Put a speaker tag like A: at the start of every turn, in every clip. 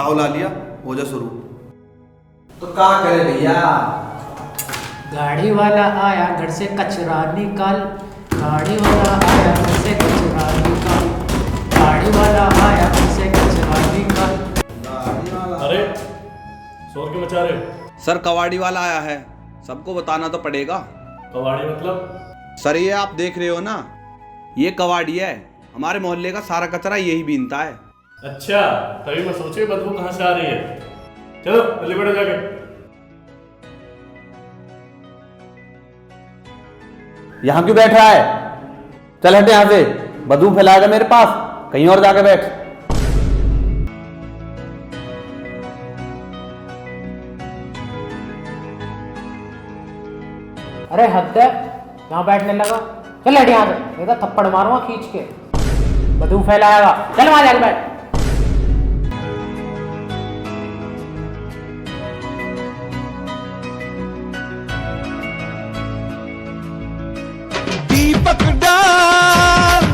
A: राहुल आ लिया, हो जा शुरू।
B: तो क्या करे भैया?
C: गाड़ी वाला आया घर से कचरा निकाल, गाड़ी वाला आया घर से कचरा निकाल, गाड़ी वाला आया घर से कचरा निकाल।
D: अरे शोर क्यों मचा रहे हो?
A: सर कबाड़ी वाला आया है, सबको बताना तो पड़ेगा।
D: कबाड़ी मतलब?
A: सर ये आप देख रहे हो ना, ये कबाड़ी है, हमारे मोहल्ले का सारा कचरा यही बीनता है।
D: अच्छा, तभी मैं सोचे बदबू कहाँ से आ रही है। चलो जल्दी बैठो जाके।
B: यहाँ क्यों बैठ रहा है? चल हट यहाँ से, बदबू फैलाएगा मेरे पास, कहीं और जाके बैठ।
C: अरे हद है, यहाँ बैठने लगा। चल हट यहाँ से, नहीं तो थप्पड़ मारूंगा खींच के, बदबू फैलाएगा। चल वहां जाके बैठ।
E: दीपक डाल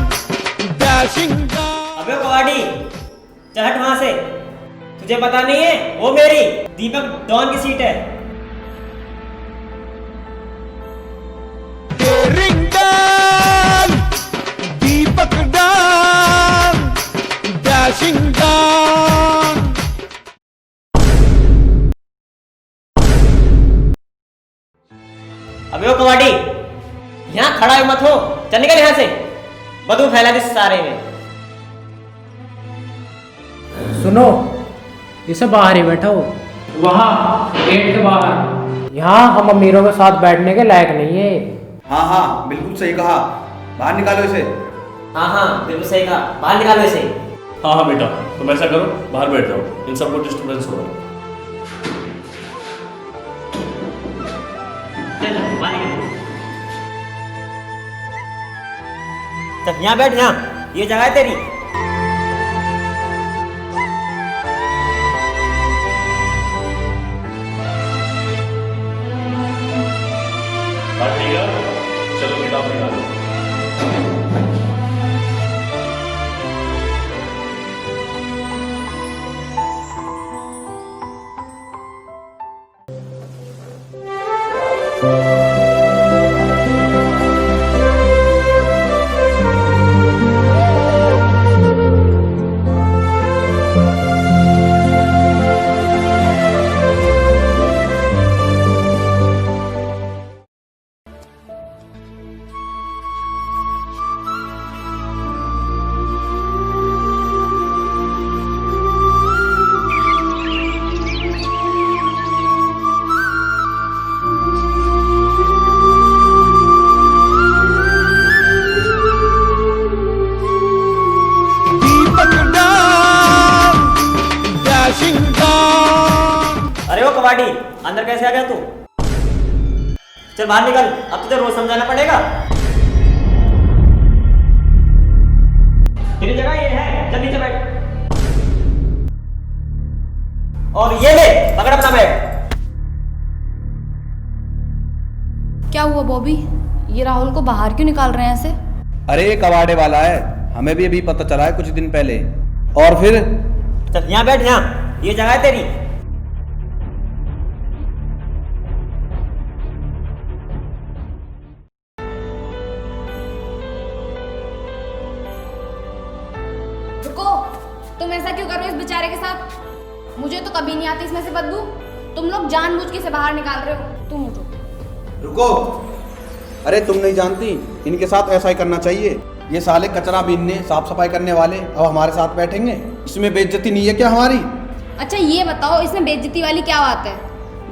E: डैशिंग डाल।
F: अबे कबाड़ी, चल हट वहां से। तुझे पता नहीं है, वो मेरी दीपक डॉन की सीट है।
E: डेयरिंग डाल दीपक डाल डैशिंग डाल।
F: अबे वो कबाड़ी, यहाँ खड़ा मत हो, चल निकल यहाँ से, बदबू फैला दे सारे में।
C: सुनो, इसे बाहर ही बैठा हो, वहाँ गेट के बाहर। यहाँ हम अमीरों के साथ बैठने के लायक नहीं है।
A: हाँ हाँ बिल्कुल सही कहा, बाहर निकालो इसे।
F: हाँ हाँ बिल्कुल सही कहा, बाहर निकालो इसे।
D: हाँ हाँ बेटा, तुम ऐसा करो, बाहर बैठ जाओ, इन सबको डिस्टर्बेंस हो रहा है।
F: चल यहाँ बैठ, यहाँ ये जगह है तेरी।
D: हाँ ठीक है, चलो किताब निकालो।
F: अरे वो कबाड़ी, अंदर कैसे आ गया तू? चल बाहर निकल, अब तुझे रोज समझाना पड़ेगा। तेरी जगह ये है, चल नीचे बैठ। और ये ले, पकड़ अपना बैग।
G: क्या हुआ बॉबी, ये राहुल को बाहर क्यों निकाल रहे हैं ऐसे?
A: अरे ये कबाड़े वाला है, हमें भी अभी पता चला है कुछ दिन पहले। और फिर
F: चल यहाँ बैठ, यहाँ ये जगह है तेरी।
G: रुको, तुम ऐसा क्यों कर रहे हो इस बेचारे के साथ? मुझे तो कभी नहीं आती इसमें से बदबू, तुम लोग जानबूझ के इसे बाहर निकाल रहे हो। तुम उठो।
A: रुको, अरे तुम नहीं जानती, इनके साथ ऐसा ही करना चाहिए। ये साले कचरा बीनने, साफ सफाई करने वाले अब हमारे साथ बैठेंगे, इसमें बेइज्जती नहीं है क्या हमारी?
G: अच्छा ये बताओ, इसमें बेइज्जती वाली क्या बात है?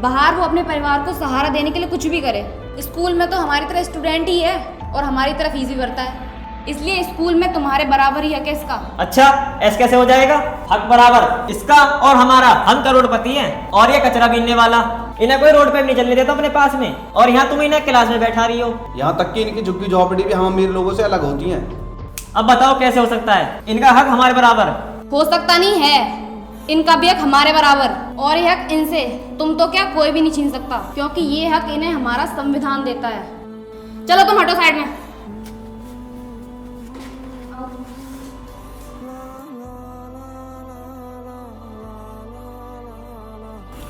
G: बाहर वो अपने परिवार को सहारा देने के लिए कुछ भी करे, स्कूल में तो हमारी तरह स्टूडेंट ही है और हमारी तरह फीस भी भरता है, इसलिए स्कूल में तुम्हारे बराबर ही हक है इसका।
F: अच्छा, ऐसे कैसे हो जाएगा? हक बराबर इसका और हमारा, हम करोड़पति हैं और ये कचरा बीनने वाला। इन्हें कोई रोड पे नहीं चलने देता अपने पास में, और यहाँ तुम इन्हें क्लास में बैठा रही हो।
A: यहाँ तक कि इनकी झुग्गी झोपड़ी भी हम अमीर लोगों से अलग होती हैं।
F: अब बताओ कैसे हो सकता है? इनका हक हमारे बराबर
G: हो सकता नहीं है, इनका भी हक हमारे बराबर, और ये हक इनसे तुम तो क्या कोई भी नहीं छीन सकता, क्योंकि ये हक इन्हें हमारा संविधान देता है। चलो तुम हटो साइड में।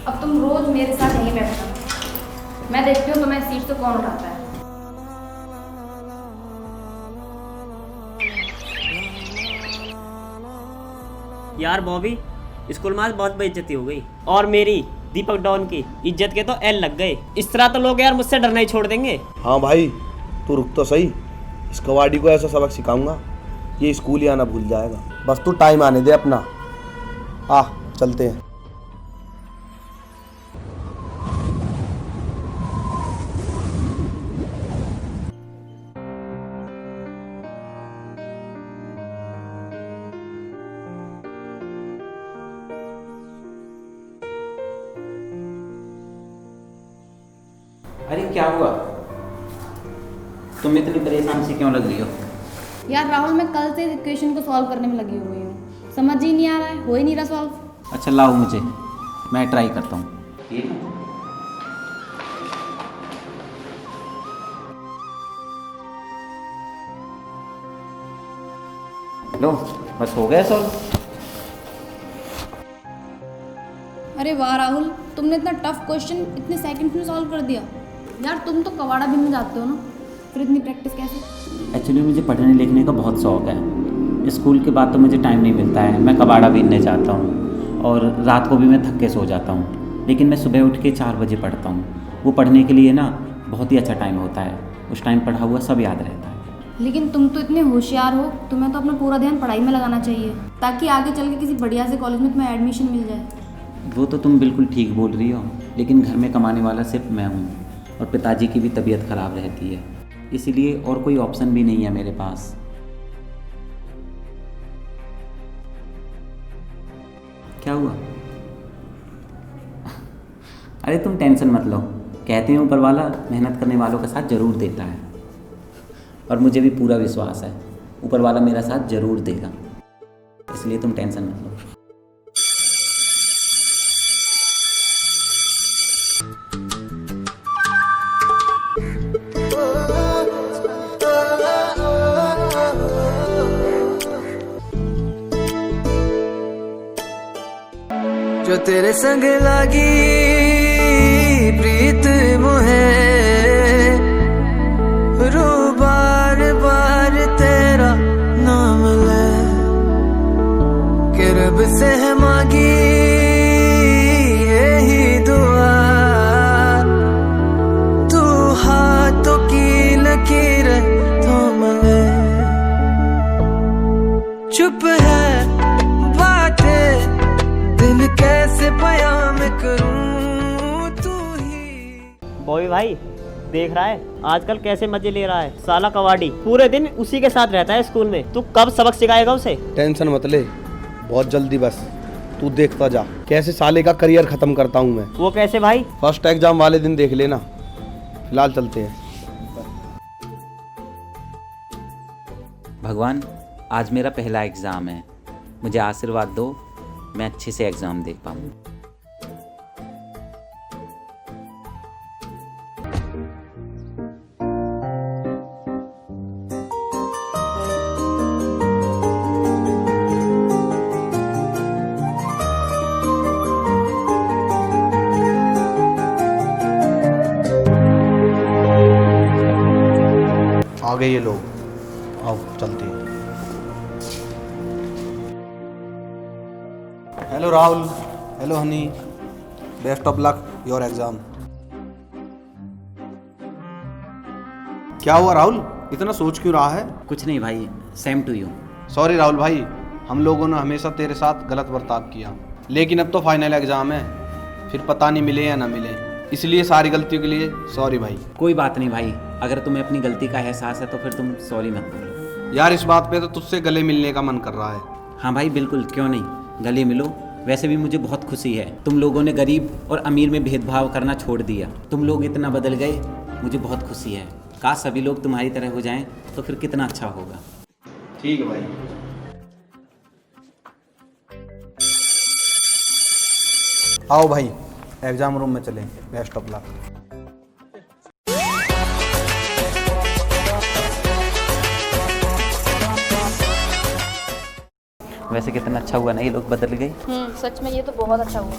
G: अब तुम रोज मेरे साथ यहीं बैठना। मैं देखती हूँ तुम्हें इस सीट से कौन उठाता है।
F: यार बॉबी, स्कूल में आज बहुत बेइज्जती हो गई, और मेरी दीपक डॉन की इज्जत के तो एल लग गए। इस तरह तो लोग यार मुझसे डरना ही छोड़ देंगे।
A: हाँ भाई, तू रुक तो सही। इस कवाड़ी को ऐसा सबक सिखाऊंगा, ये स्कूल ही आना भूल जाएगा। बस तू टाइम आने दे अपना। आ चलते हैं।
B: अरे क्या हुआ? तुम इतनी परेशान सी क्यों लग रही हो?
G: यार राहुल, मैं कल से इस इक्वेशन को सॉल्व करने में लगी हुई हूँ। समझ ही नहीं आ रहा है, हो ही नहीं रहा सॉल्व।
B: अच्छा लाओ मुझे, मैं ट्राई करता हूँ। लो बस हो गया सॉल्व।
G: अरे वाह राहुल, तुमने इतना टफ क्वेश्चन इतने सेकंड्स में सॉल्व कर दिया। यार तुम तो कवाड़ा भी में जाते हो ना, फिर इतनी प्रैक्टिस कैसे?
B: एक्चुअली मुझे पढ़ने लिखने का बहुत शौक़ है। स्कूल के बाद तो मुझे टाइम नहीं मिलता है। मैं कबाड़ा बीनने जाता हूँ और रात को भी मैं थक के सो जाता हूँ, लेकिन मैं सुबह उठ के 4 बजे पढ़ता हूँ। वो पढ़ने के लिए ना बहुत ही अच्छा टाइम होता है। उस टाइम पढ़ा हुआ सब याद रहता है।
G: लेकिन तुम तो इतने होशियार हो, तुम्हें तो अपना पूरा ध्यान पढ़ाई में लगाना चाहिए, ताकि आगे चल के किसी बढ़िया से कॉलेज में तुम्हें एडमिशन मिल जाए।
B: वो तो तुम बिल्कुल ठीक बोल रही हो, लेकिन घर में कमाने वाला सिर्फ मैं हूँ और पिताजी की भी तबीयत ख़राब रहती है, इसीलिए और कोई ऑप्शन भी नहीं है मेरे पास। क्या हुआ? अरे तुम टेंशन मत लो, कहते हैं ऊपर वाला मेहनत करने वालों का साथ ज़रूर देता है, और मुझे भी पूरा विश्वास है ऊपर वाला मेरा साथ ज़रूर देगा, इसलिए तुम टेंशन मत लो।
H: जो तेरे संग लागी प्रीत मोहे, रो बार बार तेरा नाम ले, कि रब से है मांगी यही दुआ, तू हाथों की लकीर थाम ले। चुप है बातें, दिल कैसे बयां मैं करूं, तू ही।
F: बॉबी भाई देख रहा है आजकल कैसे मजे ले रहा है साला कवाड़ी, पूरे दिन उसी के साथ रहता है स्कूल में। तू कब सबक सिखाएगा उसे?
A: टेंशन मत ले, बहुत जल्दी, बस तू देखता जा कैसे साले का करियर खत्म करता हूँ मैं।
F: वो कैसे भाई?
A: फर्स्ट एग्जाम वाले दिन देख लेना। फिलहाल चलते हैं।
B: भगवान, आज मेरा पहला एग्ज़ाम है, मुझे आशीर्वाद दो, मैं अच्छे से एग्ज़ाम दे पाऊँ।
A: आ गए ये लोग, आओ चलते हैं। Hello Rahul, hello Honey, best of luck your exam. क्या हुआ राहुल, इतना सोच क्यों रहा है?
B: कुछ नहीं भाई, same to you.
A: Sorry Rahul भाई, हम लोगों ने हमेशा तेरे साथ गलत बर्ताव किया, लेकिन अब तो फाइनल एग्जाम है, फिर पता नहीं मिले या ना मिले, इसलिए सारी गलतियों के लिए सॉरी भाई।
B: कोई बात नहीं भाई, अगर तुम्हें अपनी गलती का एहसास है तो फिर तुम सॉरी मत करो।
A: यार इस बात पे तो तुझसे गले मिलने का मन कर रहा है।
B: हाँ भाई बिल्कुल, क्यों नहीं, गले मिलो। वैसे भी मुझे बहुत खुशी है, तुम लोगों ने गरीब और अमीर में भेदभाव करना छोड़ दिया, तुम लोग इतना बदल गए, मुझे बहुत खुशी है। काश सभी लोग तुम्हारी तरह हो जाएं तो फिर कितना अच्छा होगा।
A: ठीक है भाई। आओ भाई, एग्जाम रूम में चलें, बेस्ट ऑफ लक।
B: वैसे कितना अच्छा हुआ ना ये लोग बदल गए।
G: सच में ये तो बहुत अच्छा हुआ।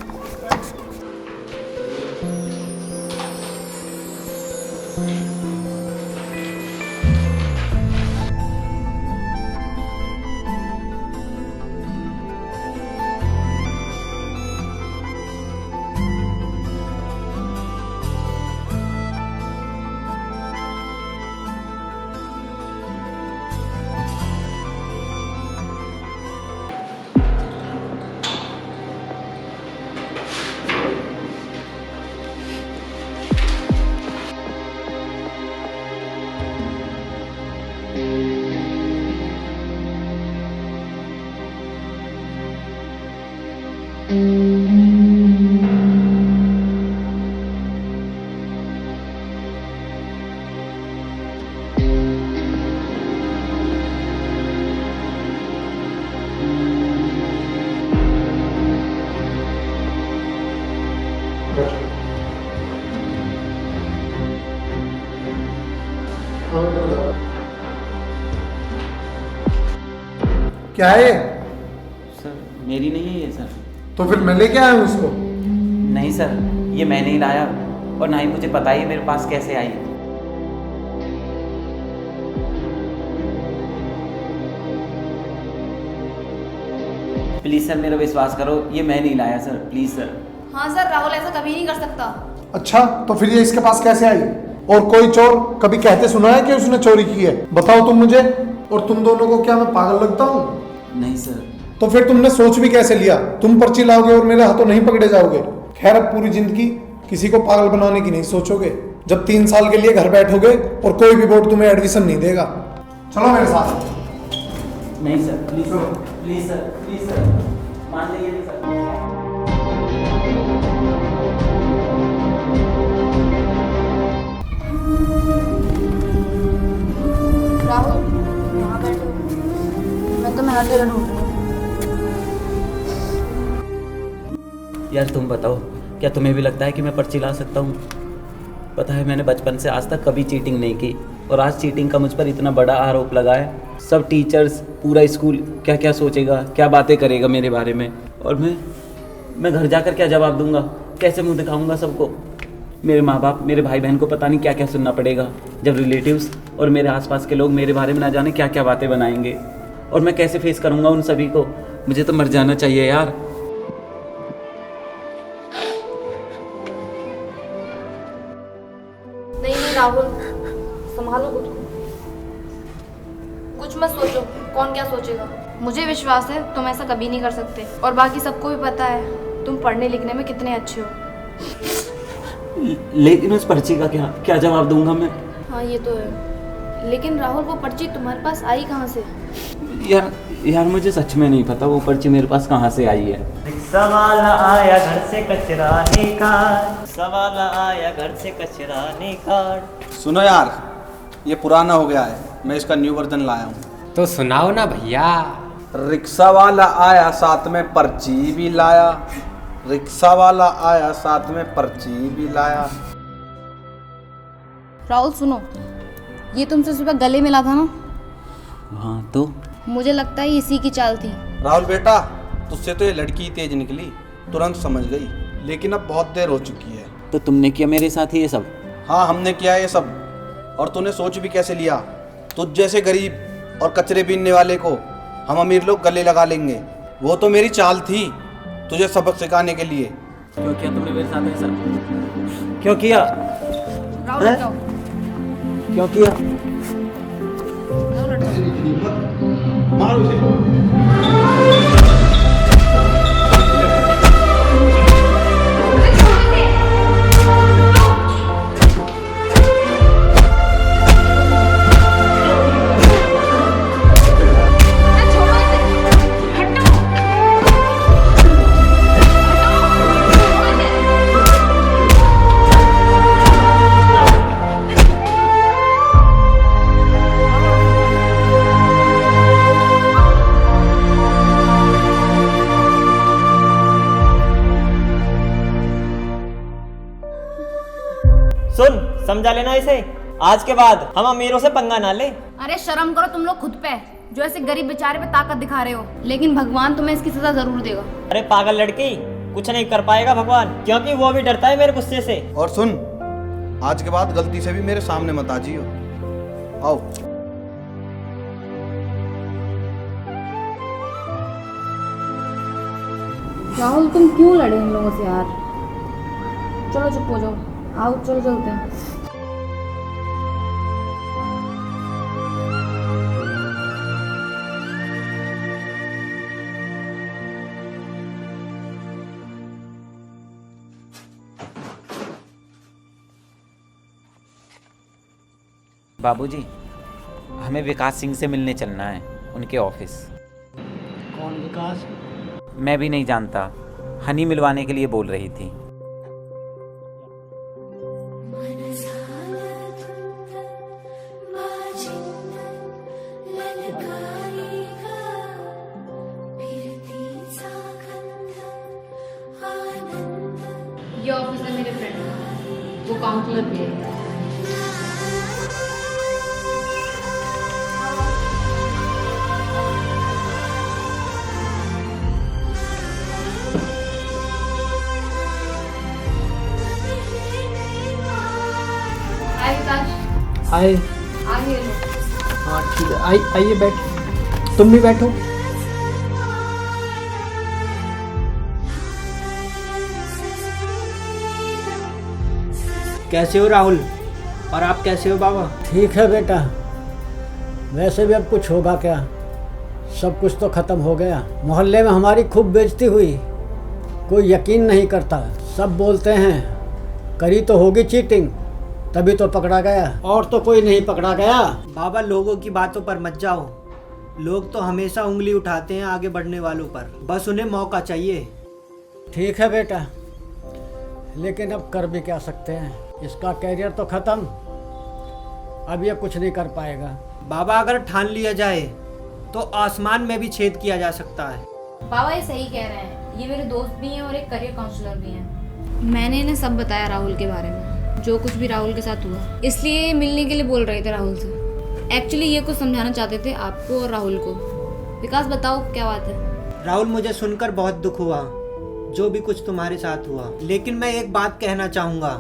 I: क्या है ये?
B: सर मेरी नहीं है ये सर।
I: तो फिर मैं लेके आया हूँ उसको।
B: नहीं सर, ये मैं नहीं लाया और ना ही मुझे पता ही मेरे पास कैसे आई। प्लीज़ सर मेरा विश्वास करो, ये मैं नहीं लाया सर, प्लीज़ सर।
G: हाँ सर, राहुल ऐसा कभी नहीं कर सकता।
I: अच्छा, तो फिर ये इसके पास कैसे आई? और कोई चोर कभी कहते सुना है कि उसने चोरी की है? बताओ तुम मुझे। और तुम दोनों को क्या मैं पागल लगता हूँ?
B: नहीं सर।
I: तो फिर तुमने सोच भी कैसे लिया? तुम पर्ची लाओगे और मेरे हाथों नहीं पकड़े जाओगे। खैर, अब पूरी जिंदगी किसी को पागल बनाने की नहीं सोचोगे। जब 3 साल के लिए घर बैठोगे और कोई भी बोर्ड तुम्हें एडमिशन नहीं देगा। चलो मेरे साथ।
B: नहीं sir, please sir, please sir, please sir, मान लीजिए नहीं सर।
G: राहुल, यहाँ बैठो। मैं तुम्हें हर जगह ढूंढ रही हूँ।
B: यार तुम बताओ, क्या तुम्हें भी लगता है कि मैं पर्ची ला सकता हूँ? पता है मैंने बचपन से आज तक कभी चीटिंग नहीं की और आज चीटिंग का मुझ पर इतना बड़ा आरोप लगा है। सब टीचर्स, पूरा स्कूल क्या क्या सोचेगा, क्या बातें करेगा मेरे बारे में। और मैं घर जाकर क्या जवाब दूंगा, कैसे मुंह दिखाऊंगा सबको? मेरे माँ बाप, मेरे भाई बहन को पता नहीं क्या क्या सुनना पड़ेगा जब रिलेटिव्स और मेरे आसपास के लोग मेरे बारे में ना जाने क्या क्या बातें बनाएंगे। और मैं कैसे फेस करूँगा उन सभी को? मुझे तो मर जाना चाहिए यार।
G: नहीं राहुल, संभालो खुद को। कुछ मत सोचो, कौन क्या सोचेगा। मुझे विश्वास है तुम ऐसा कभी नहीं कर सकते। और बाकी सबको भी पता है तुम पढ़ने लिखने में कितने अच्छे हो।
B: लेकिन उस पर्ची का क्या जवाब दूंगा मैं?
G: हाँ ये तो है, लेकिन राहुल वो पर्ची तुम्हारे पास आई कहाँ से?
B: यार मुझे सच में नहीं पता वो पर्ची मेरे पास कहाँ से आई है।
F: रिक्शा वाला आया घर से कचरा निकाल, रिक्शा वाला आया घर से कचरा निकाल।
A: सुनो यार, ये पुराना हो गया है, मैं इसका न्यू वर्जन लाया हूँ।
C: तो सुनाओ ना भैया।
A: रिक्शा वाला आया साथ में पर्ची भी लाया, रिक्शा वाला आया साथ में पर्ची भी लाया।
G: राहुल सुनो, ये तुमसे सुबह गले मिला था ना?
B: हाँ तो?
G: मुझे लगता है इसी की चाल थी।
A: राहुल बेटा, तुझसे तो ये लड़की तेज निकली, तुरंत समझ गई, लेकिन अब बहुत देर हो चुकी है।
B: तो तुमने किया मेरे साथ ही ये सब?
A: हाँ हमने किया ये सब, और तूने सोच भी कैसे लिया? तुझ जैसे गरीब और कचरे बीनने वाले को हम अमीर लोग गले लगा लेंगे। वो तो मेरी चाल थी तुझे सबक सिखाने के लिए।
B: क्यों किया तुमने मेरे साथ ऐसा? क्यों किया?
G: राहुल हट जाओ।
B: क्यों किया?
G: राहुल हट जाओ।
A: मारो इसे।
F: सुन, समझा लेना इसे। आज के बाद हम अमीरों से पंगा ना ले।
G: अरे शर्म करो तुम लोग खुद पे, जो ऐसे गरीब बेचारे पे ताकत दिखा रहे हो। लेकिन भगवान तुम्हें इसकी सजा जरूर देगा।
F: अरे पागल लड़की, कुछ नहीं कर पाएगा भगवान, क्योंकि वो भी डरता है मेरे गुस्से से।
A: और सुन, आज के बाद गलती से भी मेरे सामने मत आ जियो। आओ।
G: राहुल तुम क्यों लड़े इन लोगों से यार? चलो चुप हो जाओ, आओ चलो चलते हैं।
B: बाबूजी, हमें विकास सिंह से मिलने चलना है, उनके ऑफिस।
C: कौन विकास?
B: मैं भी नहीं जानता, हनी मिलवाने के लिए बोल रही थी।
G: ये ऑफिस है मेरे फ्रेंड का, वो काउंसलर भी है। हाय विकास।
C: हाय।
G: आइए।
C: हाँ ठीक है, आइए बैठ, तुम भी बैठो। कैसे हो राहुल? और आप कैसे हो बाबा?
J: ठीक है बेटा, वैसे भी अब कुछ होगा क्या, सब कुछ तो ख़त्म हो गया। मोहल्ले में हमारी खूब बेइज्जती हुई, कोई यकीन नहीं करता, सब बोलते हैं करी तो होगी चीटिंग, तभी तो पकड़ा गया, और तो कोई नहीं पकड़ा गया।
C: बाबा लोगों की बातों पर मत जाओ, लोग तो हमेशा उंगली उठाते हैं आगे बढ़ने वालों पर, बस उन्हें मौका चाहिए।
J: ठीक है बेटा, लेकिन अब कर भी क्या सकते हैं, इसका कैरियर तो ख़त्म, अब ये कुछ नहीं कर पाएगा।
C: बाबा अगर ठान लिया जाए तो आसमान में भी छेद किया जा सकता है।
G: बाबा ये सही कह रहे हैं, ये मेरे दोस्त भी हैं और एक करियर काउंसलर भी हैं। मैंने इन्हें सब बताया राहुल के बारे में, जो कुछ भी राहुल के साथ हुआ, इसलिए ये मिलने के लिए बोल रहे थे राहुल से। एक्चुअली ये कुछ समझाना चाहते थे आपको और राहुल को। विकास बताओ क्या बात है?
C: राहुल मुझे सुनकर बहुत दुख हुआ जो भी कुछ तुम्हारे साथ हुआ, लेकिन मैं एक बात कहना चाहूँगा,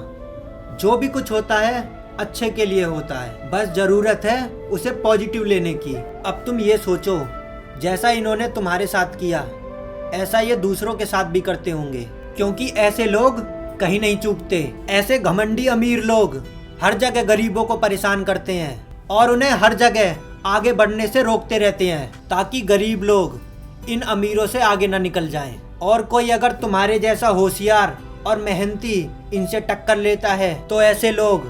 C: जो भी कुछ होता है अच्छे के लिए होता है, बस जरूरत है उसे पॉजिटिव लेने की। अब तुम ये सोचो, जैसा इन्होंने तुम्हारे साथ किया ऐसा ये दूसरों के साथ भी करते होंगे, क्योंकि ऐसे लोग कहीं नहीं चूकते। ऐसे घमंडी अमीर लोग हर जगह गरीबों को परेशान करते हैं और उन्हें हर जगह आगे बढ़ने से रोकते रहते हैं, ताकि गरीब लोग इन अमीरों से आगे न निकल जाएं। और कोई अगर तुम्हारे जैसा होशियार और मेहनती इनसे टक्कर लेता है तो ऐसे लोग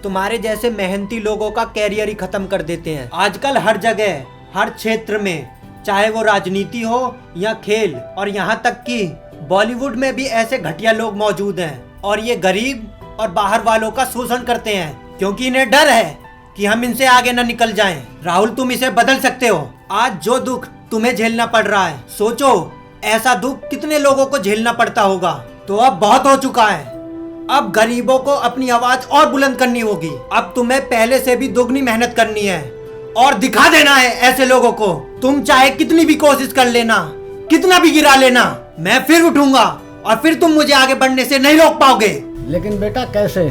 C: तुम्हारे जैसे मेहनती लोगों का कैरियर ही खत्म कर देते हैं। आजकल हर जगह हर क्षेत्र में, चाहे वो राजनीति हो या खेल, और यहाँ तक कि बॉलीवुड में भी ऐसे घटिया लोग मौजूद हैं, और ये गरीब और बाहर वालों का शोषण करते हैं, क्योंकि इन्हें डर है कि हम इनसे आगे न निकल जाएं। राहुल तुम इसे बदल सकते हो। आज जो दुख तुम्हें झेलना पड़ रहा है, सोचो ऐसा दुख कितने लोगों को झेलना पड़ता होगा। तो अब बहुत हो चुका है, अब गरीबों को अपनी आवाज और बुलंद करनी होगी। अब तुम्हें पहले से भी दोगुनी मेहनत करनी है और दिखा देना है ऐसे लोगों को। तुम चाहे कितनी भी कोशिश कर लेना, कितना भी गिरा लेना, मैं फिर उठूंगा और फिर तुम मुझे आगे बढ़ने से नहीं रोक पाओगे।
J: लेकिन बेटा कैसे,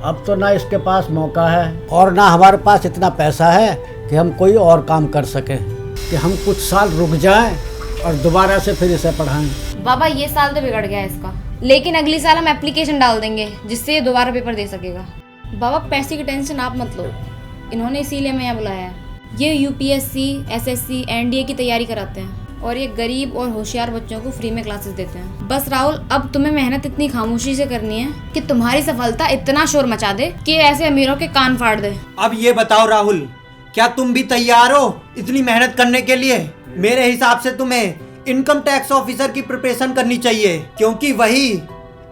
J: अब तो ना इसके पास मौका है और ना हमारे पास इतना पैसा है कि हम कोई और काम कर सके, कि हम कुछ साल रुक जाएं और दोबारा से फिर इसे पढ़ाएं।
G: बाबा ये साल तो बिगड़ गया इसका, लेकिन अगली साल हम एप्लीकेशन डाल देंगे जिससे ये दोबारा पेपर दे सकेगा। बाबा पैसे की टेंशन आप मत लो, इन्होंने इसीलिए मैं यहाँ बुलाया है। ये यूपीएससी, एसएससी, एनडीए की तैयारी कराते हैं और ये गरीब और होशियार बच्चों को फ्री में क्लासेस देते हैं। बस राहुल अब तुम्हें मेहनत इतनी खामोशी से करनी है कि तुम्हारी सफलता इतना शोर मचा दे कि ऐसे अमीरों के कान फाड़ दे।
C: अब ये बताओ राहुल, क्या तुम भी तैयार हो इतनी मेहनत करने के लिए? मेरे हिसाब से तुम्हें इनकम टैक्स ऑफिसर की प्रिपरेशन करनी चाहिए, क्योंकि वही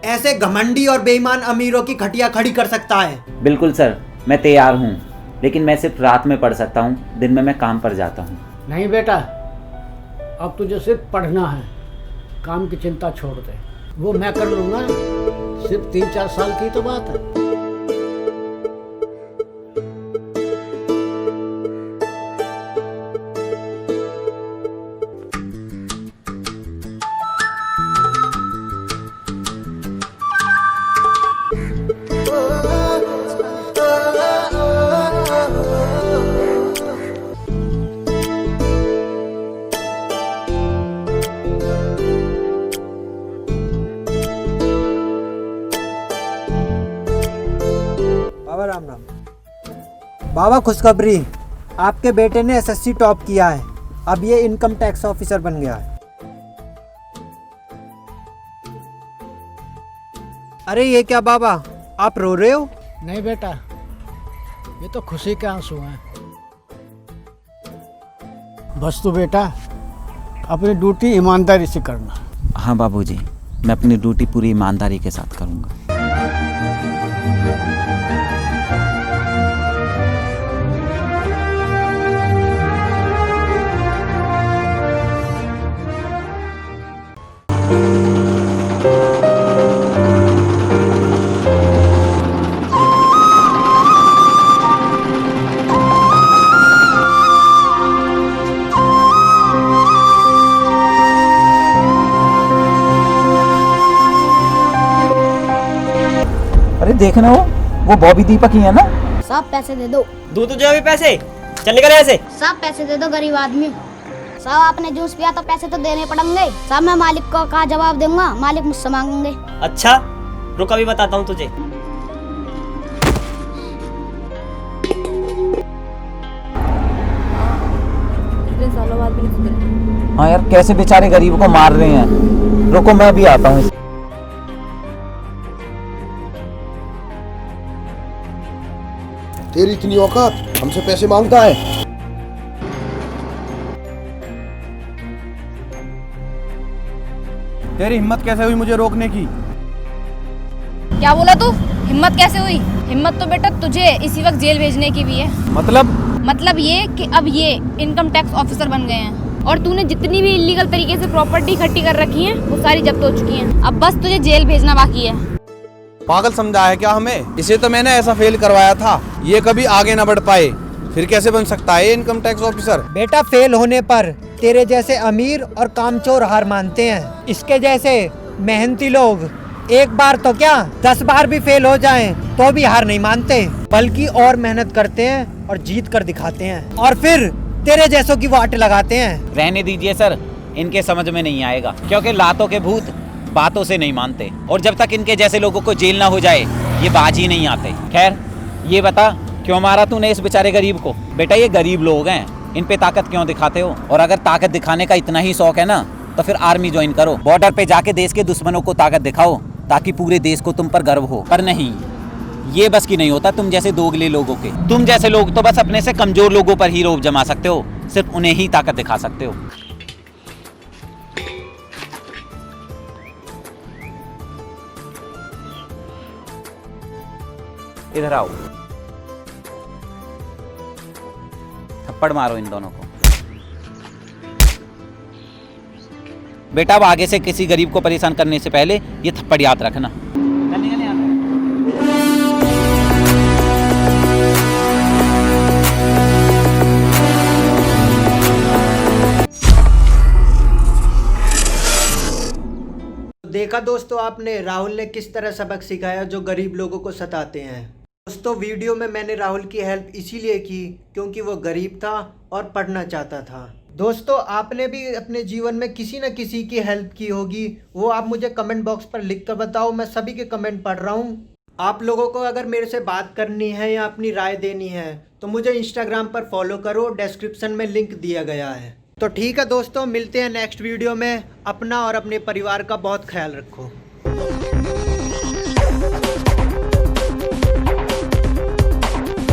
C: ऐसे घमंडी और बेईमान अमीरों की खटिया खड़ी कर सकता है।
B: बिल्कुल सर, मैं तैयार हूँ, लेकिन मैं सिर्फ रात में पढ़ सकता हूँ, दिन में मैं काम पर जाता हूँ।
J: नहीं बेटा, अब तुझे सिर्फ पढ़ना है, काम की चिंता छोड़ दे, वो मैं कर लूँगा, सिर्फ 3-4 साल की तो बात है।
C: बाबा खुशखबरी, आपके बेटे ने एसएससी टॉप किया है। अब ये इनकम टैक्स ऑफिसर बन गया है। अरे ये क्या बाबा, आप रो रहे हो?
J: नहीं बेटा, ये तो खुशी के आंसू हैं। बस तू बेटा अपनी ड्यूटी ईमानदारी से करना।
B: हाँ बाबूजी, मैं अपनी ड्यूटी पूरी ईमानदारी के साथ करूँगा। अरे देखना वो बॉबी दीपक ही है ना?
G: सब पैसे दे दो।
F: दू तुझे अभी पैसे, चल निकल ऐसे।
G: सब पैसे दे दो गरीब आदमी। सब आपने जूस पिया तो पैसे तो देने पड़ेंगे। सब मैं मालिक को कहा जवाब दूंगा, मालिक मुझसे मांगेंगे।
F: अच्छा रुक, अभी बताता हूँ तुझे।
G: इतने सालों बाद भी नहीं सुधरे।
B: हाँ यार, कैसे बेचारे गरीब को मार रहे हैं। रुको मैं भी आता हूँ।
A: तेरी इतनी औकात, हमसे पैसे मांगता है? तेरी हिम्मत कैसे हुई मुझे रोकने की?
G: क्या बोला तू? हिम्मत कैसे हुई? हिम्मत तो बेटा तुझे इसी वक्त जेल भेजने की भी है। मतलब ये कि अब ये इनकम टैक्स ऑफिसर बन गए हैं और तूने जितनी भी इलीगल तरीके से प्रॉपर्टी इकट्ठी कर रखी है वो सारी जब्त हो चुकी हैं। अब बस तुझे जेल भेजना बाकी है।
A: पागल समझा है क्या हमें? इसे तो मैंने ऐसा फेल करवाया था, ये कभी आगे ना बढ़ पाए, फिर कैसे बन सकता है इनकम टैक्स ऑफिसर?
C: बेटा फेल होने पर तेरे जैसे अमीर और कामचोर हार मानते हैं। इसके जैसे मेहनती लोग एक बार तो क्या 10 बार भी फेल हो जाएं तो भी हार नहीं मानते, बल्कि और मेहनत करते हैं और जीत कर दिखाते हैं और फिर तेरे जैसों की वाट लगाते हैं।
B: रहने दीजिए सर, इनके समझ में नहीं आएगा, क्योंकि लातों के भूत बातों से नहीं मानते और जब तक इनके जैसे लोगों को जेल ना हो जाए ये बाज ही नहीं आते। खैर ये बता, क्यों मारा तूने इस बेचारे गरीब को? बेटा ये गरीब लोग हैं, इन पे ताकत क्यों दिखाते हो? और अगर ताकत दिखाने का इतना ही शौक है ना तो फिर आर्मी ज्वाइन करो, बॉर्डर पे जाके देश के दुश्मनों को ताकत दिखाओ ताकि पूरे देश को तुम पर गर्व हो। पर नहीं, ये बस की नहीं होता तुम जैसे दोगले लोगों के। तुम जैसे लोग तो बस अपने से कमजोर लोगों पर ही रौब जमा सकते हो, सिर्फ उन्हें ही ताकत दिखा सकते हो। इधर आओ, थप्पड़ मारो इन दोनों को। बेटा अब आगे से किसी गरीब को परेशान करने से पहले ये थप्पड़ याद रखना।
C: देखा दोस्तों आपने राहुल ने किस तरह सबक सिखाया जो गरीब लोगों को सताते हैं। दोस्तों वीडियो में मैंने राहुल की हेल्प इसीलिए की क्योंकि वो गरीब था और पढ़ना चाहता था। दोस्तों आपने भी अपने जीवन में किसी न किसी की हेल्प की होगी, वो आप मुझे कमेंट बॉक्स पर लिख कर बताओ। मैं सभी के कमेंट पढ़ रहा हूँ। आप लोगों को अगर मेरे से बात करनी है या अपनी राय देनी है तो मुझे इंस्टाग्राम पर फॉलो करो, डिस्क्रिप्शन में लिंक दिया गया है। तो ठीक है दोस्तों, मिलते हैं नेक्स्ट वीडियो में। अपना और अपने परिवार का बहुत ख्याल रखो।